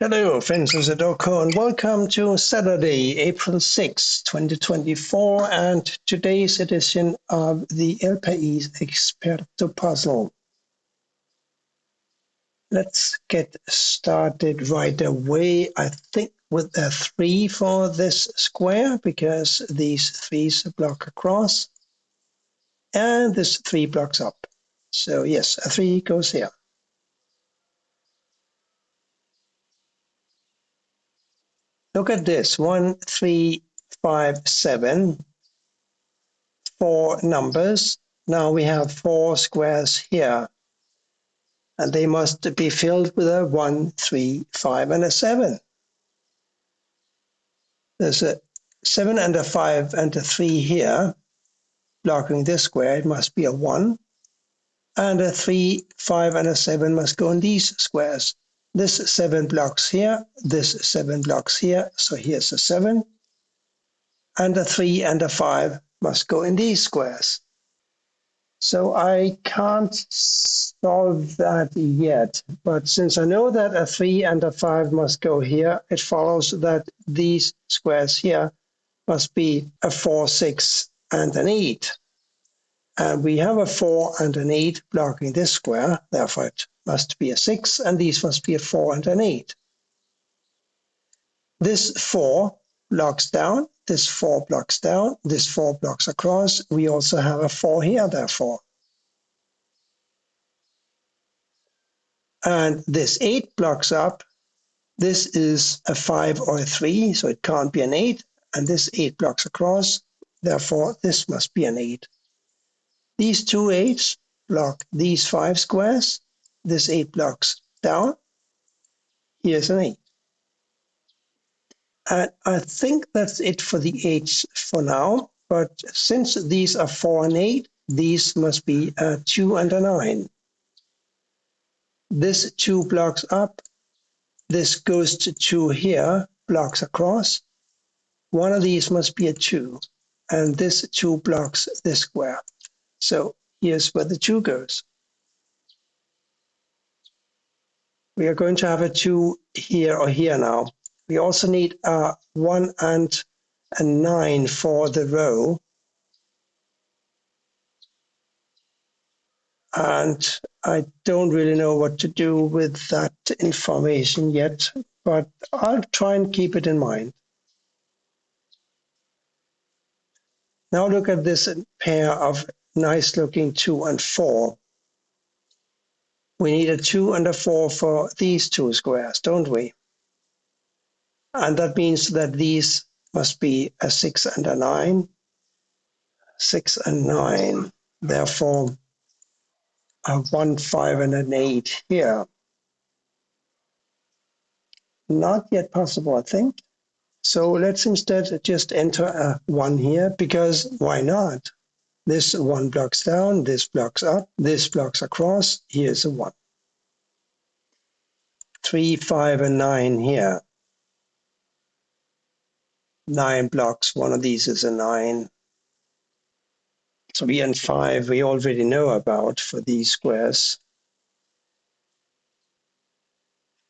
Hello, friends of Sudoku, and welcome to Saturday, April 6, 2024, and today's edition of the El País Experto Puzzle. Let's get started right away, I think, with a 3 for this square, because these 3s block across, and this 3 blocks up. So yes, a 3 goes here. Look at this, 1, 3, 5, 7, 4 numbers. Now we have 4 squares here, and they must be filled with a 1, 3, 5, and a 7. There's a 7 and a 5 and a 3 here, blocking this square. It must be a 1. And a 3, 5, and a 7 must go in these squares. This 7 blocks here, this 7 blocks here, so here's a 7. And a 3 and a 5 must go in these squares. So I can't solve that yet, but since I know that a 3 and a 5 must go here, it follows that these squares here must be a 4, 6, and an 8. And we have a 4 and an 8 blocking this square, therefore it must be a 6, and these must be a 4 and an 8. This 4 blocks down, this 4 blocks down, this 4 blocks across. We also have a 4 here, therefore. And this 8 blocks up. This is a 5 or a 3, so it can't be an 8. And this 8 blocks across. Therefore, this must be an 8. These two 8s block these 5 squares. This 8 blocks down. Here's an 8. And I think that's it for the 8s for now. But since these are 4 and 8, these must be a 2 and a 9. This 2 blocks up. This goes to 2 here, blocks across. One of these must be a 2, and this 2 blocks this square. So here's where the 2 goes. We are going to have a 2 here or here now. We also need a 1 and a 9 for the row. And I don't really know what to do with that information yet, but I'll try and keep it in mind. Now look at this pair of nice looking 2 and 4. We need a 2 and a 4 for these 2 squares, don't we? And that means that these must be a 6 and a 9. 6 and 9. Therefore, a 1, 5, and an 8 here. Not yet possible, I think. So let's instead just enter a 1 here, because why not? This 1 blocks down, this blocks up, this blocks across. Here's a 1. 3, 5, and 9 here. 9 blocks, one of these is a 9. 3 and 5 we already know about for these squares.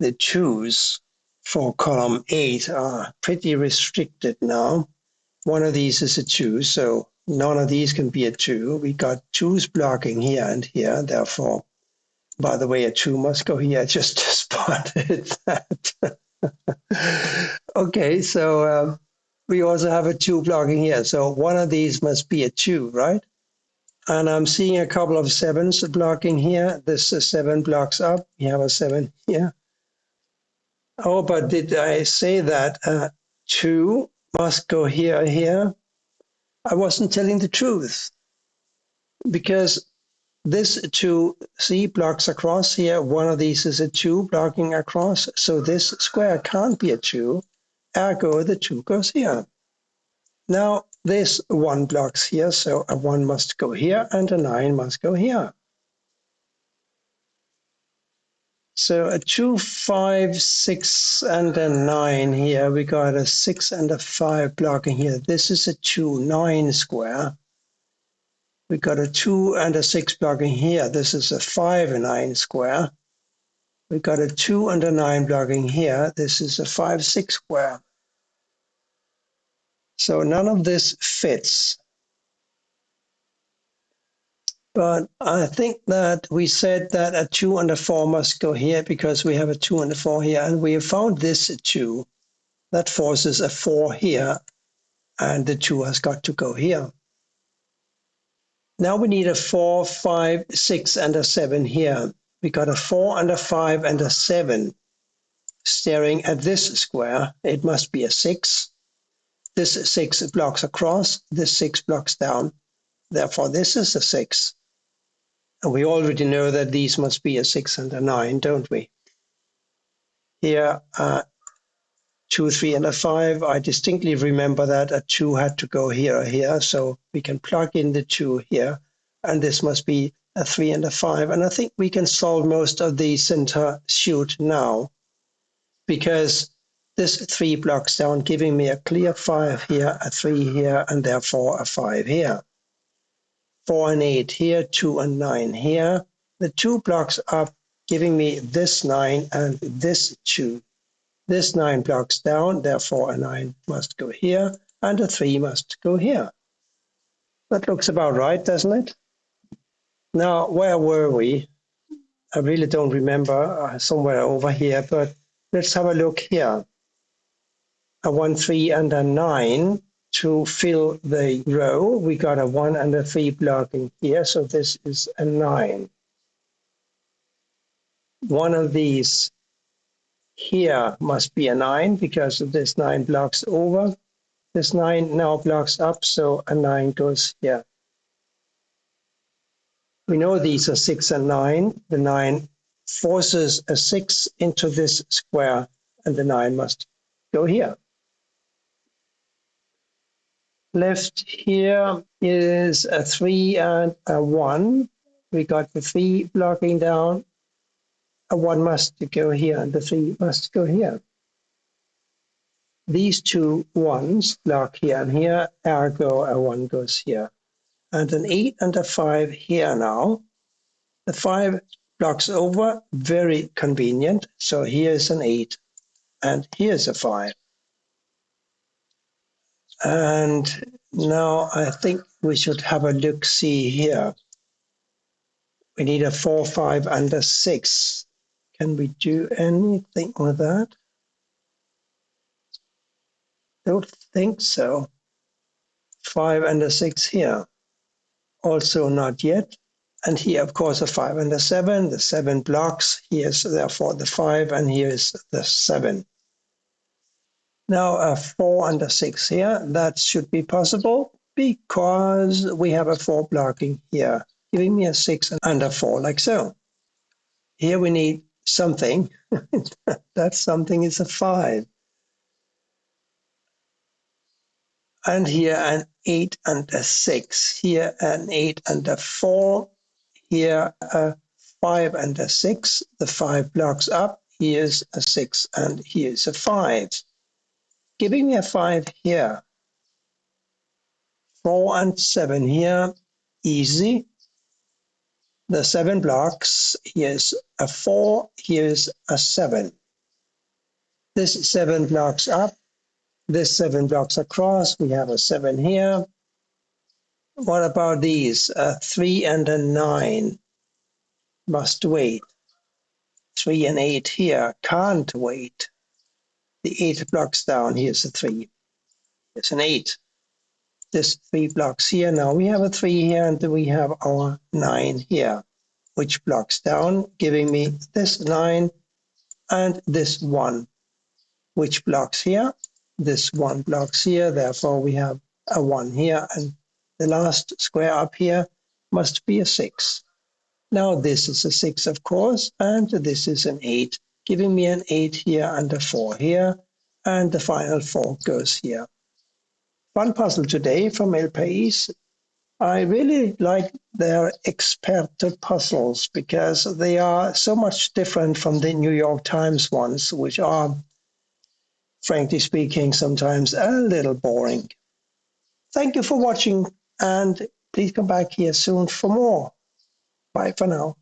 The 2s for column 8 are pretty restricted now. One of these is a 2, so none of these can be a 2. We got 2s blocking here and here, therefore, by the way, a 2 must go here. I just spotted that. Okay, so we also have a 2 blocking here, so one of these must be a 2, right? And I'm seeing a couple of 7s blocking here. This 7 blocks up. We have a 7 here. Oh, but did I say that 2 must go here, here? I wasn't telling the truth, because this 2, see, blocks across here. One of these is a 2 blocking across. So this square can't be a 2. Ergo, the 2 goes here. Now, this 1 blocks here, so a 1 must go here, and a 9 must go here. So a 2, 5, 6, and a 9 here. We got a 6 and a 5 blocking here. This is a 2, 9 square. We got a 2 and a 6 blocking here. This is a 5 and 9 square. We got a 2 and a 9 blocking here. This is a 5-6 square. So none of this fits. But I think that we said that a 2 and a 4 must go here because we have a 2 and a 4 here. And we have found this 2. That forces a 4 here. And the 2 has got to go here. Now we need a 4, 5, 6, and a 7 here. We got a 4 and a 5 and a 7. Staring at this square, it must be a 6. This 6 blocks across, this 6 blocks down. Therefore, this is a 6. And we already know that these must be a 6 and a 9, don't we? Here, 2, 3, and a 5. I distinctly remember that a 2 had to go here or here, so we can plug in the 2 here. And this must be a 3 and a 5. And I think we can solve most of the center shoot now, because this 3 blocks down, giving me a clear 5 here, a 3 here, and therefore a 5 here. 4 and 8 here, 2 and 9 here. The 2 blocks up, giving me this 9 and this 2. This 9 blocks down, therefore a 9 must go here, and a 3 must go here. That looks about right, doesn't it? Now, where were we? I really don't remember, somewhere over here, but let's have a look here. A 1, 3, and a 9 to fill the row. We got a 1 and a 3 blocking here, so this is a 9. One of these here must be a 9 because of this 9 blocks over. This 9 now blocks up, so a 9 goes here. We know these are 6 and 9. The 9 forces a 6 into this square, and the 9 must go here. Left here is a 3 and a 1. We got the 3 blocking down. A 1 must go here, and the 3 must go here. These 2 1s block here and here, ergo a 1 goes here. And an 8 and a 5 here now. The 5 blocks over, very convenient. So here's an 8, and here's a 5. And now I think we should have a look-see here. We need a 4, 5, and a 6. Can we do anything with that? Don't think so. 5 and a 6 here. Also not yet. And here, of course, a 5 and a 7. The 7 blocks. Here's therefore the 5, and here's the 7. Now a 4 and a 6 here. That should be possible because we have a 4 blocking here, giving me a 6 and a 4, like so. Here we need something. That something is a 5. And here an 8 and a 6. Here an 8 and a 4. Here a 5 and a 6. The 5 blocks up. Here's a 6 and here's a 5. Giving me a 5 here. 4 and 7 here. Easy. The 7 blocks. Here's a 4. Here's a 7. This 7 blocks up. This 7 blocks across. We have a 7 here. What about these? A 3 and a 9 must wait. 3 and 8 here can't wait. The 8 blocks down. Here's a 3. It's an 8. This 3 blocks here. Now we have a 3 here, and we have our 9 here, which blocks down, giving me this 9 and this 1, which blocks here. This 1 blocks here, therefore we have a 1 here, and the last square up here must be a 6. Now this is a 6, of course, and this is an 8, giving me an 8 here and a 4 here, and the final 4 goes here. Fun puzzle today from El País. I really like their experte puzzles because they are so much different from the New York Times ones, which are, frankly speaking, sometimes a little boring. Thank you for watching, and please come back here soon for more. Bye for now.